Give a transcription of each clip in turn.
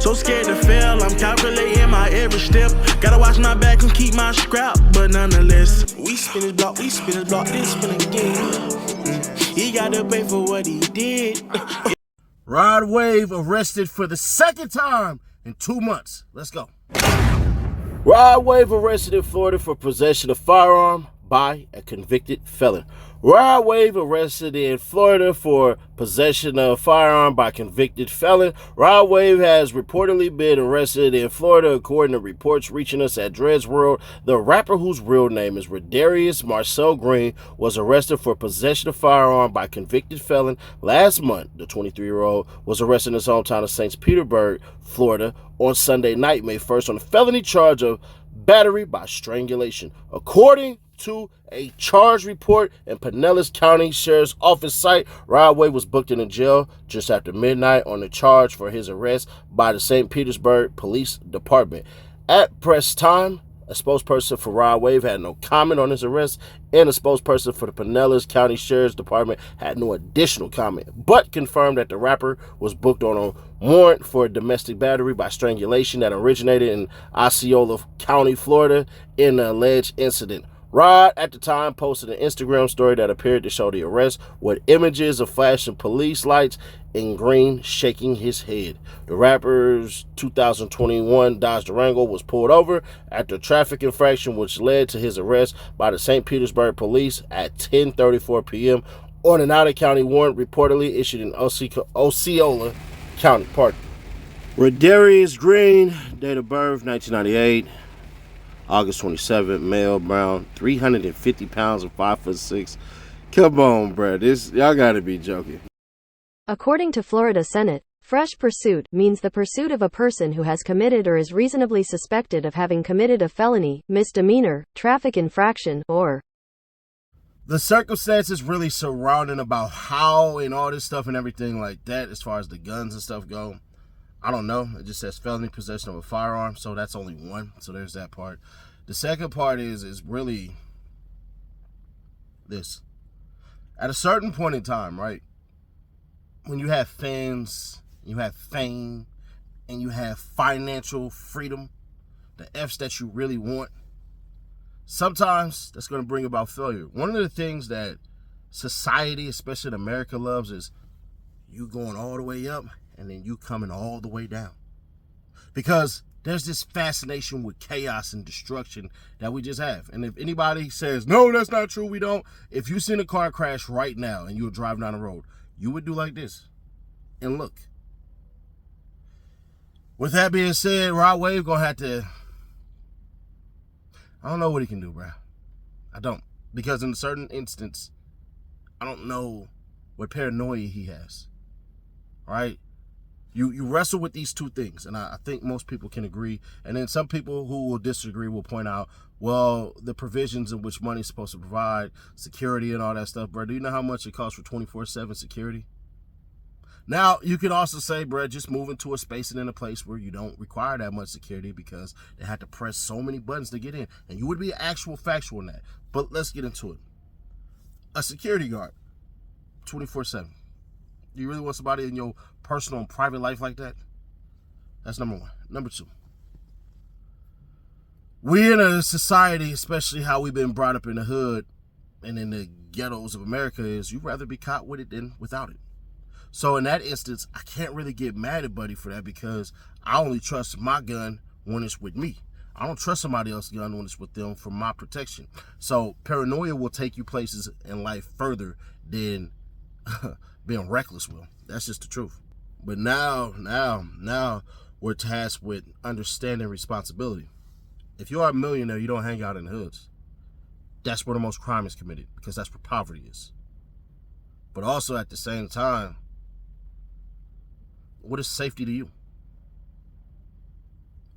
So scared to fail, I'm calculating my every step. Gotta watch my back and keep my scrap, but nonetheless, we spin his block, this spin again. He gotta pay for what he did. Rod Wave arrested for the second time in 2 months. Let's go. Rod Wave arrested in Florida for possession of firearm by a convicted felon. Rod Wave arrested in Florida for possession of firearm by convicted felon. Rod Wave has reportedly been arrested in Florida, according to reports reaching us at Dreads World. The rapper, whose real name is Rodarius Marcell Green, was arrested for possession of firearm by convicted felon last month. The 23-year-old was arrested in his hometown of St. Petersburg, Florida, on Sunday night, May 1st, on a felony charge of battery by strangulation. According to a charge report in Pinellas County Sheriff's Office site, Rod Wave was booked in a jail just after midnight on the charge for his arrest by the St. Petersburg Police Department. At press time, a spokesperson for Rod Wave had no comment on his arrest, and a spokesperson for the Pinellas County Sheriff's Department had no additional comment, but confirmed that the rapper was booked on a warrant for domestic battery by strangulation that originated in Osceola County, Florida, in the alleged incident. Rod, at the time, posted an Instagram story that appeared to show the arrest with images of flashing police lights and Green shaking his head. The rapper's 2021 Dodge Durango was pulled over after a traffic infraction, which led to his arrest by the St. Petersburg Police at 10:34 p.m. on an out-of-county warrant reportedly issued in Osceola County. Rodarius Green, date of birth 1998. August 27th, male, brown, 350 pounds and 5'6". Come on, bruh. Y'all gotta be joking. According to Florida Senate, fresh pursuit means the pursuit of a person who has committed or is reasonably suspected of having committed a felony, misdemeanor, traffic infraction, or the circumstances really surrounding about how and all this stuff and everything like that, as far as the guns and stuff go, I don't know. It just says felony possession of a firearm, so that's only one. So there's that part. The second part is really this. At a certain point in time, right, when you have fans, you have fame, and you have financial freedom, the F's that you really want, sometimes that's going to bring about failure. One of the things that society, especially in America, loves is you going all the way up and then you coming all the way down. Because there's this fascination with chaos and destruction that we just have. And if anybody says, no, that's not true, we don't. If you seen a car crash right now and you were driving down the road, you would do like this and look. With that being said, Rod Wave gonna have to, I don't know what he can do, bro. I don't. Because in a certain instance, I don't know what paranoia he has. All right? You wrestle with these two things, and I think most people can agree. And then some people who will disagree will point out, well, the provisions in which money is supposed to provide, security and all that stuff, bro. Do you know how much it costs for 24/7 security? Now, you could also say, bro, just move into a space and in a place where you don't require that much security because they had to press so many buttons to get in. And you would be actual factual in that. But let's get into it. A security guard, 24/7. Do you really want somebody in your personal and private life like that? That's number one. Number two, we in a society, especially how we've been brought up in the hood and in the ghettos of America, is you'd rather be caught with it than without it. So in that instance, I can't really get mad at Buddy for that because I only trust my gun when it's with me. I don't trust somebody else's gun when it's with them for my protection. So paranoia will take you places in life further than being reckless will. That's just the truth. But now we're tasked with understanding responsibility. If you are a millionaire, you don't hang out in the hoods. That's where the most crime is committed because that's where poverty is. But also at the same time, what is safety to you?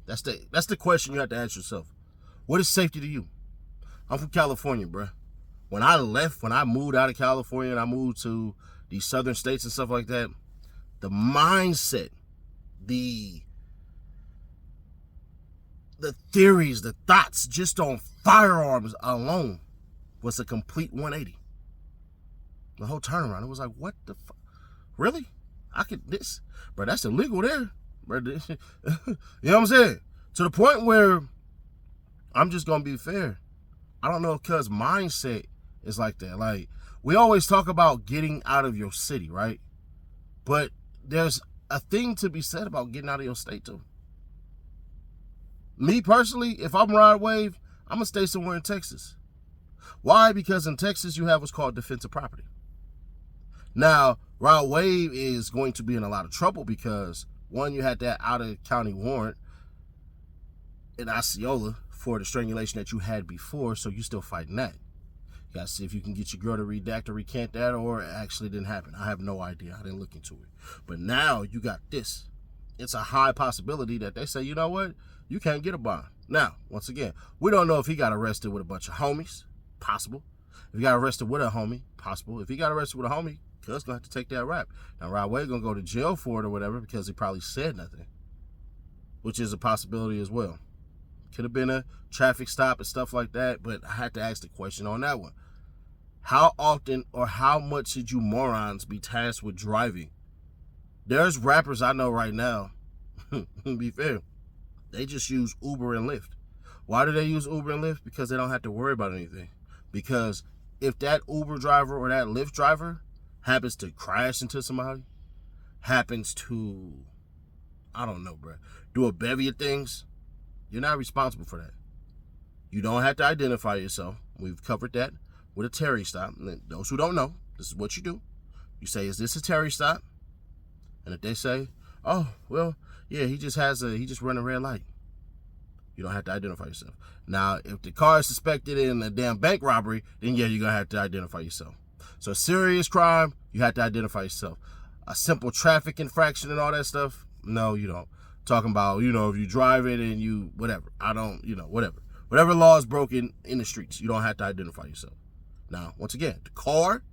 That's the question you have to ask yourself. What is safety to you? I'm from California, bro. When I moved out of California and I moved to these southern states and stuff like that, the mindset, the theories, the thoughts just on firearms alone was a complete 180. The whole turnaround, it was like, what the fuck? Really? Bro, that's illegal there. bro. You know what I'm saying? To the point where I'm just gonna be fair. I don't know if cuz mindset is like that. Like, we always talk about getting out of your city, right? But there's a thing to be said about getting out of your state too. Me personally, if I'm Rod Wave, I'm gonna stay somewhere in Texas. Why? Because in Texas you have what's called defensive property. Now, Rod Wave is going to be in a lot of trouble because, one, you had that out-of-county warrant in Osceola for the strangulation that you had before, so you're still fighting that. You gotta see if you can get your girl to redact or recant that, or it actually didn't happen. I have no idea. I didn't look into it. But now you got this. It's a high possibility that they say, you know what? You can't get a bond. Now, once again, we don't know if he got arrested with a bunch of homies. Possible. If he got arrested with a homie, possible. If he got arrested with a homie, cuz gonna have to take that rap. Now, Rod Wave gonna go to jail for it or whatever because he probably said nothing, which is a possibility as well. Could have been a traffic stop and stuff like that, but I had to ask the question on that one. How often or how much should you morons be tasked with driving? There's rappers I know right now, to be fair, they just use Uber and Lyft. Why do they use Uber and Lyft? Because they don't have to worry about anything. Because if that Uber driver or that Lyft driver happens to crash into somebody, happens to, I don't know, bro, do a bevy of things, you're not responsible for that. You don't have to identify yourself. We've covered that with a Terry stop. And those who don't know, this is what you do. You say, is this a Terry stop? And if they say, oh, well, yeah, he just run a red light, you don't have to identify yourself. Now, if the car is suspected in a damn bank robbery, then yeah, you're going to have to identify yourself. So serious crime, you have to identify yourself. A simple traffic infraction and all that stuff, no, you don't. Talking about, if you drive it and you, whatever. Whatever. Whatever law is broken in the streets, you don't have to identify yourself. Now, once again, the car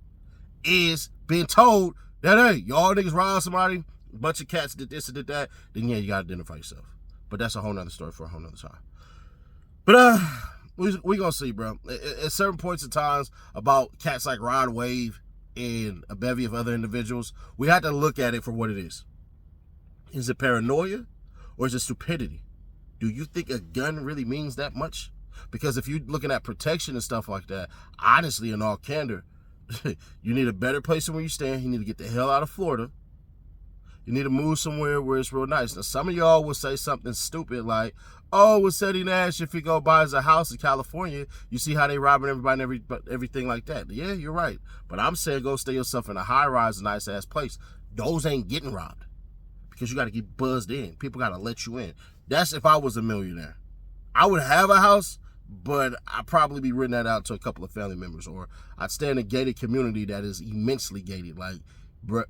is being told that, hey, y'all niggas robbed somebody, a bunch of cats did this and did that, then yeah, you got to identify yourself. But that's a whole nother story for a whole nother time. But we gonna see, bro. At certain points in times about cats like Rod Wave and a bevy of other individuals, we have to look at it for what it is. Is it paranoia or is it stupidity? Do you think a gun really means that much? Because if you're looking at protection and stuff like that, honestly, in all candor, you need a better place than where you stand. You need to get the hell out of Florida. You need to move somewhere where it's real nice. Now, some of y'all will say something stupid like, oh, with Seti Nash, if he go buys a house in California, you see how they robbing everybody and everything like that. Yeah, you're right. But I'm saying go stay yourself in a high-rise, nice-ass place. Those ain't getting robbed because you got to get buzzed in. People got to let you in. That's if I was a millionaire. I would have a house, but I'd probably be renting that out to a couple of family members, or I'd stay in a gated community that is immensely gated. Like, bruh,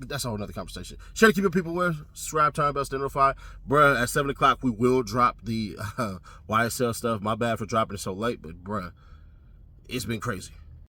that's a whole nother conversation. Share to keep your people aware. Subscribe, turn bells to notify. Bruh, at 7 o'clock, we will drop the YSL stuff. My bad for dropping it so late, but bruh, it's been crazy.